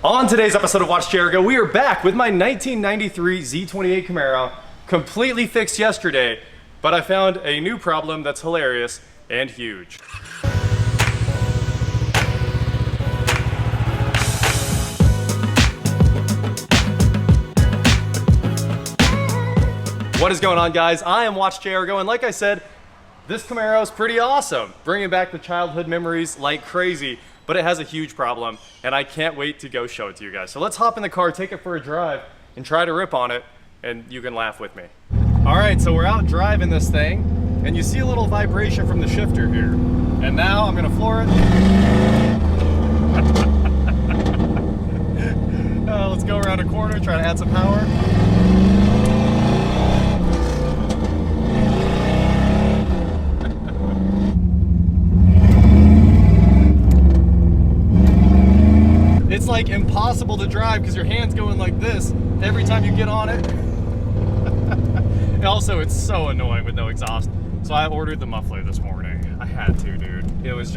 On today's episode of Watch Jericho, we are back with my 1993 Z28 Camaro, completely fixed yesterday, but I found a new problem that's hilarious and huge. What is going on, guys? I am Watch Jericho, and like I said, this Camaro is pretty awesome, bringing back the childhood memories like crazy. But it has a huge problem, and I can't wait to go show it to you guys. So let's hop in the car, take it for a drive, and try to rip on it, and you can laugh with me. All right, so we're out driving this thing, and you see a little vibration from the shifter here. And now I'm gonna floor it. Let's go around a corner, try to add some power. It's like impossible to drive because your hand's going like this every time you get on it. And also, it's so annoying with no exhaust. So I ordered the muffler this morning. I had to, dude. It was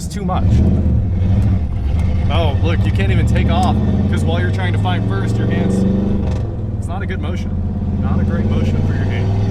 too much. Oh, look, you can't even take off because while you're trying to find first, your hands, it's not a good motion. Not a great motion for your hand.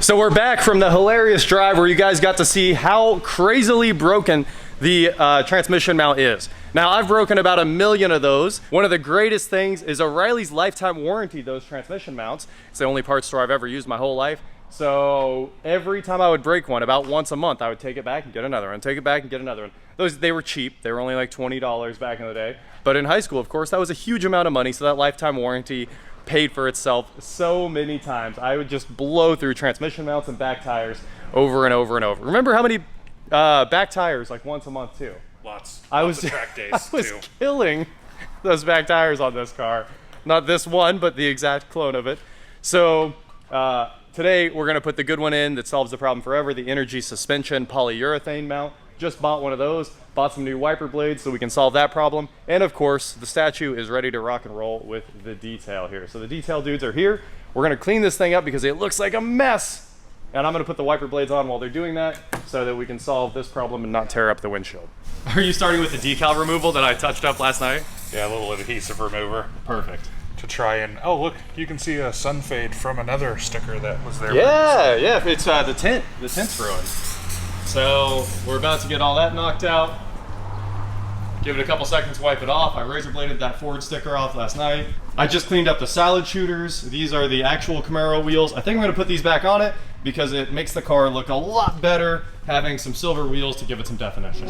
So we're back from the hilarious drive where you guys got to see how crazily broken the transmission mount is. Now, I've broken about 1 million of those. One of the greatest things is O'Reilly's lifetime warranty those transmission mounts. It's the only parts store I've ever used my whole life. So every time I would break one, about once a month, I would take it back and get another one, take it back and get another one. They were cheap. They were only like $20 back in the day. But in high school, of course, that was a huge amount of money. So that lifetime warranty paid for itself so many times. I would just blow through transmission mounts and back tires over and over and over. Remember how many back tires, like once a month too? Lots of track days I was killing those back tires on this car. Not this one, but the exact clone of it. So today we're gonna put the good one in that solves the problem forever, the Energy Suspension polyurethane mount. Just bought one of those, bought some new wiper blades so we can solve that problem. And of course, the statue is ready to rock and roll with the detail here. So the detail dudes are here. We're gonna clean this thing up because it looks like a mess. And I'm gonna put the wiper blades on while they're doing that so that we can solve this problem and not tear up the windshield. Are you starting with the decal removal that I touched up last night? Yeah, a little adhesive remover. Perfect. To try and, oh look, you can see a sun fade from another sticker that was there. Yeah, it's the tint. The tint's ruined. So we're about to get all that knocked out. Give it a couple seconds, wipe it off. I razor bladed that Ford sticker off last night. I just cleaned up the salad shooters. These are the actual Camaro wheels. I think I'm gonna put these back on it because it makes the car look a lot better having some silver wheels to give it some definition.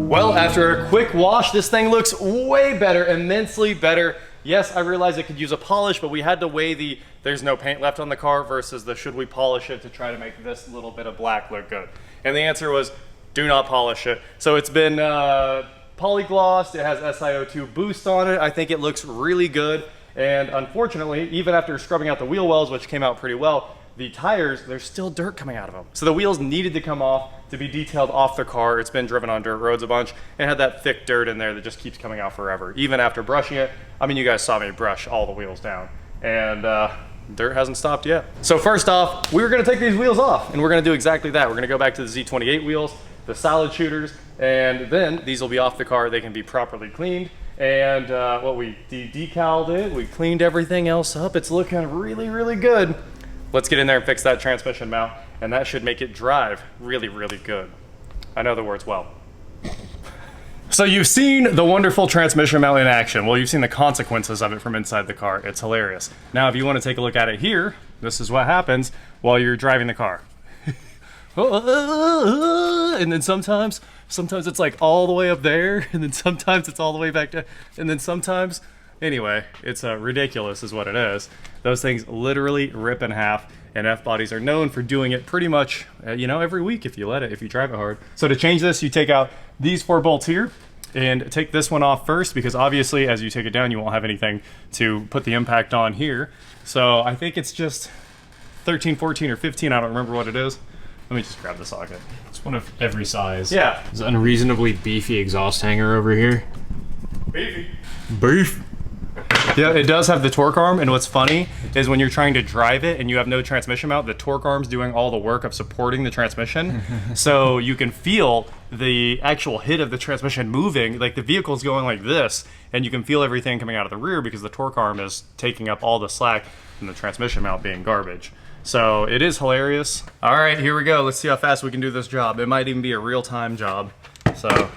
Well, after a quick wash, this thing looks way better, immensely better. Yes, I realize it could use a polish, but we had to weigh the there's no paint left on the car versus the should we polish it to try to make this little bit of black look good. And the answer was do not polish it. So it's been polyglossed, it has SiO2 boost on it. I think it looks really good. And unfortunately, even after scrubbing out the wheel wells, which came out pretty well, the tires, there's still dirt coming out of them. So the wheels needed to come off to be detailed off the car. It's been driven on dirt roads a bunch and had that thick dirt in there that just keeps coming out forever. Even after brushing it, I mean, you guys saw me brush all the wheels down and dirt hasn't stopped yet. So first off, we were gonna take these wheels off and we're gonna do exactly that. We're gonna go back to the Z28 wheels, the salad shooters, and then these will be off the car. They can be properly cleaned. And we decaled it, we cleaned everything else up. It's looking really, really good. Let's get in there and fix that transmission mount, and that should make it drive really, really good. I know the words well. So you've seen the wonderful transmission mount in action. Well, you've seen the consequences of it from inside the car. It's hilarious. Now, if you want to take a look at it here, this is what happens while you're driving the car. And then sometimes it's like all the way up there, and then sometimes it's all the way back down, and then sometimes, anyway, it's ridiculous is what it is. Those things literally rip in half, and F-bodies are known for doing it pretty much, you know, every week if you drive it hard. So to change this, you take out these 4 bolts here, and take this one off first, because obviously as you take it down, you won't have anything to put the impact on here. So I think it's just 13, 14, or 15, I don't remember what it is. Let me just grab the socket. It's one of every size. Yeah. There's an unreasonably beefy exhaust hanger over here. Beefy. Beef. Yeah, it does have the torque arm, and what's funny is when you're trying to drive it and you have no transmission mount, the torque arm's doing all the work of supporting the transmission. So you can feel the actual hit of the transmission moving, like the vehicle's going like this, and you can feel everything coming out of the rear because the torque arm is taking up all the slack and the transmission mount being garbage. So it is hilarious. All right, here we go. Let's see how fast we can do this job. It might even be a real-time job. So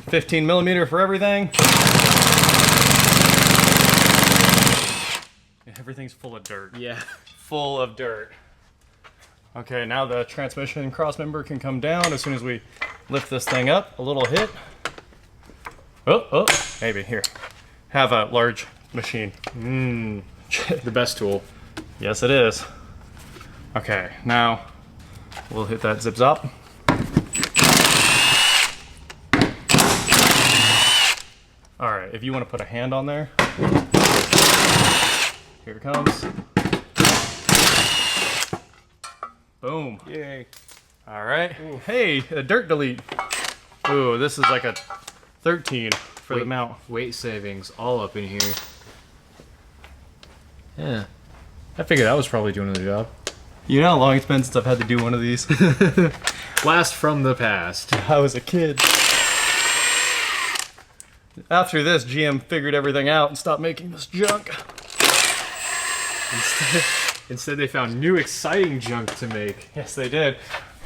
15 millimeter for everything. Everything's full of dirt. Yeah. Full of dirt. Okay, now the transmission cross member can come down as soon as we lift this thing up. A little hit. Oh, maybe here. Have a large machine. The best tool. Yes, it is. Okay, now we'll hit that zip zop. All right, if you want to put a hand on there. Here it comes. Boom. Yay. All right. Ooh. Hey, a dirt delete. Ooh, this is like a 13 for the mount. Weight savings all up in here. Yeah. I figured I was probably doing the job. You know how long it's been since I've had to do one of these? Blast from the past. I was a kid. After this, GM figured everything out and stopped making this junk. Instead, they found new exciting junk to make. Yes, they did.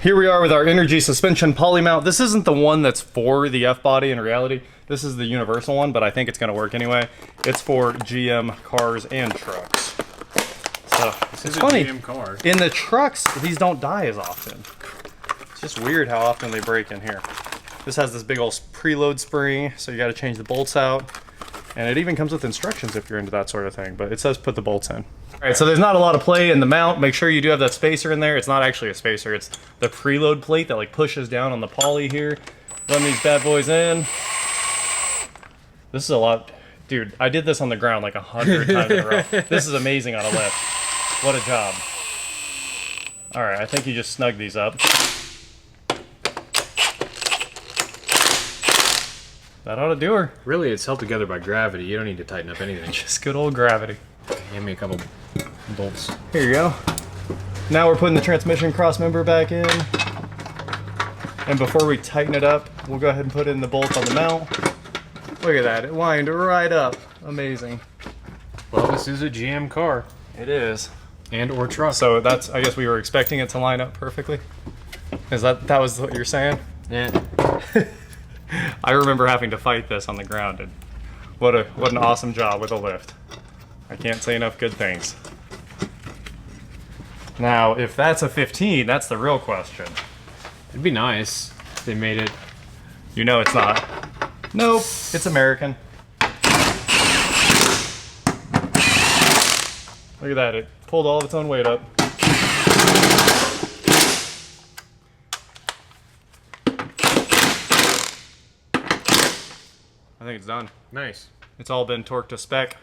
Here we are with our energy suspension poly mount. This isn't the one that's for the F-body in reality. This is the universal one, but I think it's going to work anyway. It's for GM cars and trucks. So, it's funny. GM car. In the trucks, these don't die as often. It's just weird how often they break in here. This has this big old preload spring, so you got to change the bolts out. And it even comes with instructions if you're into that sort of thing, but it says put the bolts in. All right, so there's not a lot of play in the mount. Make sure you do have that spacer in there. It's not actually a spacer, it's the preload plate that like pushes down on the poly here. Run these bad boys in. This is a lot. Dude, I did this on the ground like 100 times in a row. This is amazing on a lift. What a job. All right, I think you just snug these up. That ought to do her. Really, it's held together by gravity. You don't need to tighten up anything. Just good old gravity. Hand me a couple bolts. Here you go. Now we're putting the transmission cross member back in. And before we tighten it up, we'll go ahead and put in the bolt on the mount. Look at that, it lined right up. Amazing. Well, this is a GM car. It is. And or truck. So that's, I guess we were expecting it to line up perfectly. Is that was what you're saying? Yeah. I remember having to fight this on the ground, and what an awesome job with a lift. I can't say enough good things. Now, if that's a 15, that's the real question. It'd be nice if they made it. You know it's not. Nope, it's American. Look at that, it pulled all of its own weight up. I think it's done. Nice. It's all been torqued to spec.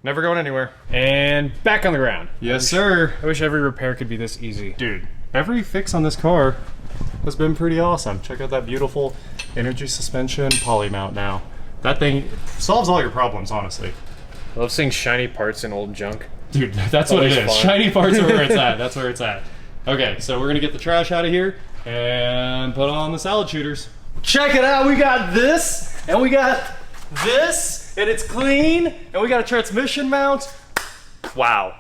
Never going anywhere. And back on the ground. Yes, sir. I wish every repair could be this easy. Dude, every fix on this car has been pretty awesome. Check out that beautiful energy suspension poly mount now. That thing solves all your problems, honestly. I love seeing shiny parts in old junk. Dude, that's what it is. Fun. Shiny parts are where it's at. That's where it's at. Okay, so we're gonna get the trash out of here and put on the salad shooters. Check it out, we got this, and we got this, and it's clean, and we got a transmission mount. Wow,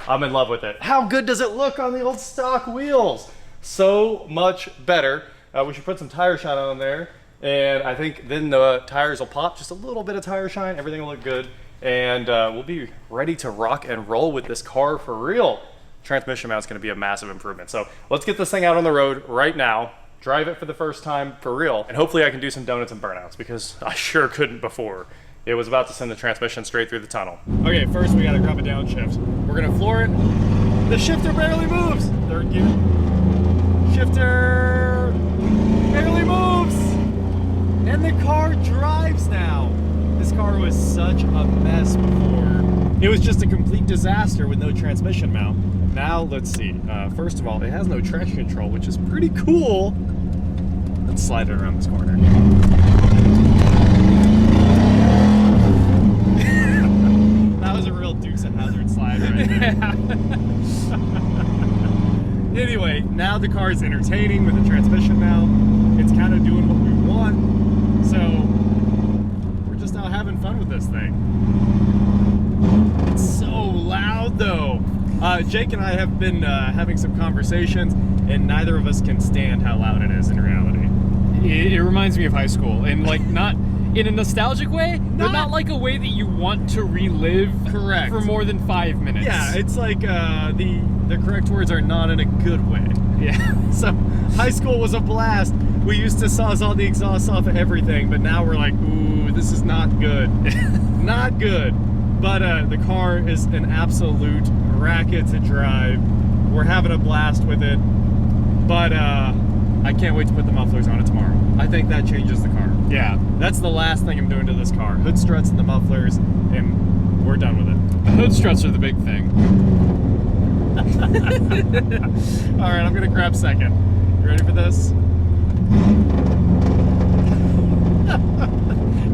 I'm in love with it. How good does it look on the old stock wheels? So much better. We should put some tire shine on there. And I think then the tires will pop, just a little bit of tire shine, everything will look good. And we'll be ready to rock and roll with this car for real. Transmission mount's gonna be a massive improvement. So let's get this thing out on the road right now, drive it for the first time for real, and hopefully I can do some donuts and burnouts because I sure couldn't before. It was about to send the transmission straight through the tunnel. Okay, first we gotta grab a downshift. We're gonna floor it. The shifter barely moves. Third gear. Shifter barely moves. And the car drives now. This car was such a mess before. It was just a complete disaster with no transmission mount. Now, let's see. First of all, it has no traction control, which is pretty cool. Let's slide it around this corner. That was a real Dukes of Hazzard slide right there. Anyway, now the car is entertaining with the transmission mount. It's kind of doing what we want. So, we're just out having fun with this thing. It's so loud though. Jake and I have been having some conversations, and neither of us can stand how loud it is in reality. It reminds me of high school, and like not in a nostalgic way, but not like a way that you want to relive. Correct. For more than 5 minutes. Yeah, it's like the correct words are not in a good way. Yeah. So high school was a blast. We used to sawzall the exhaust off of everything, but now we're like, ooh, this is not good. Not good. But the car is an absolute racket to drive. We're having a blast with it. But I can't wait to put the mufflers on it tomorrow. I think that changes the car. Yeah. That's the last thing I'm doing to this car. Hood struts and the mufflers, and we're done with it. The hood struts are the big thing. All right, I'm gonna grab second. You ready for this?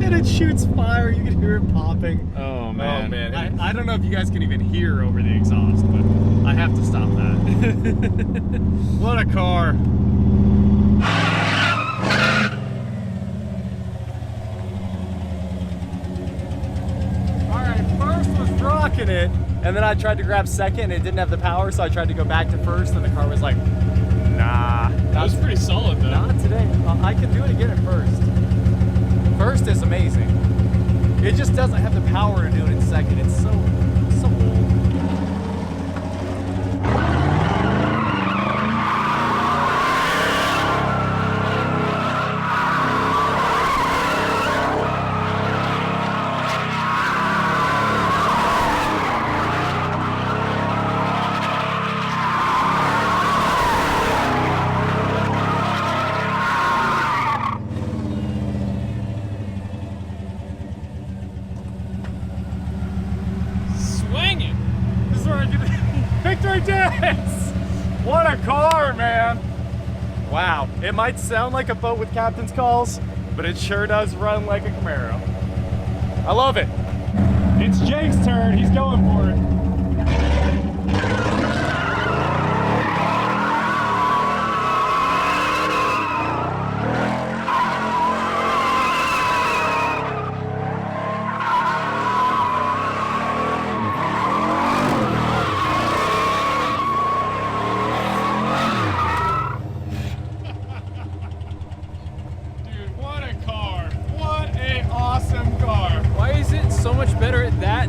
And it shoots fire. You can hear it popping. Oh man. Oh man. I don't know if you guys can even hear over the exhaust, but I have to stop that. What a car. All right, first was rocking it, and then I tried to grab second and it didn't have the power, so I tried to go back to first and the car was like, nah. That was pretty solid though. Not today. I can do it again at first. First is amazing. It just doesn't have the power to do it in second. It's so old. Victory dance! What a car, man! Wow, it might sound like a boat with captain's calls, but it sure does run like a Camaro. I love it. It's Jake's turn, he's going for it.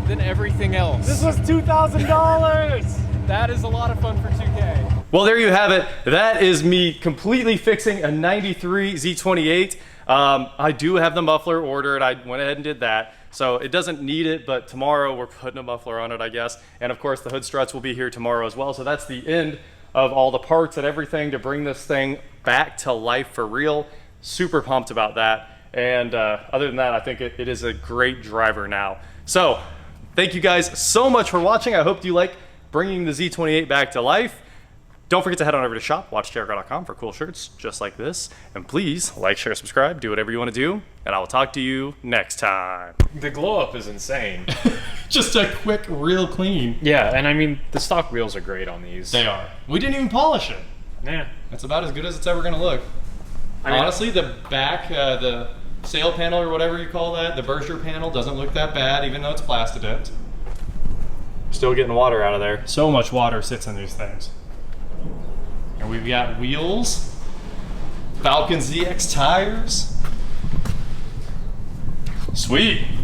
Than everything else. This was $2,000! That is a lot of fun for 2K. Well, there you have it. That is me completely fixing a 93 Z28. I do have the muffler ordered. I went ahead and did that. So it doesn't need it, but tomorrow we're putting a muffler on it, I guess. And of course the hood struts will be here tomorrow as well. So that's the end of all the parts and everything to bring this thing back to life for real. Super pumped about that. And other than that, I think it is a great driver now. So thank you guys so much for watching. I hope you like bringing the Z28 back to life. Don't forget to head on over to shop.watchjericho.com for cool shirts just like this. And please like, share, subscribe, do whatever you want to do. And I will talk to you next time. The glow up is insane. Just a quick, real clean. Yeah, and I mean, the stock wheels are great on these. They are. We didn't even polish it. Yeah. That's about as good as it's ever going to look. I mean, honestly, the back, the sail panel or whatever you call that, the burster panel doesn't look that bad, even though it's Plastident. Still getting water out of there. So much water sits in these things. And we've got wheels, Falcon ZX tires. Sweet.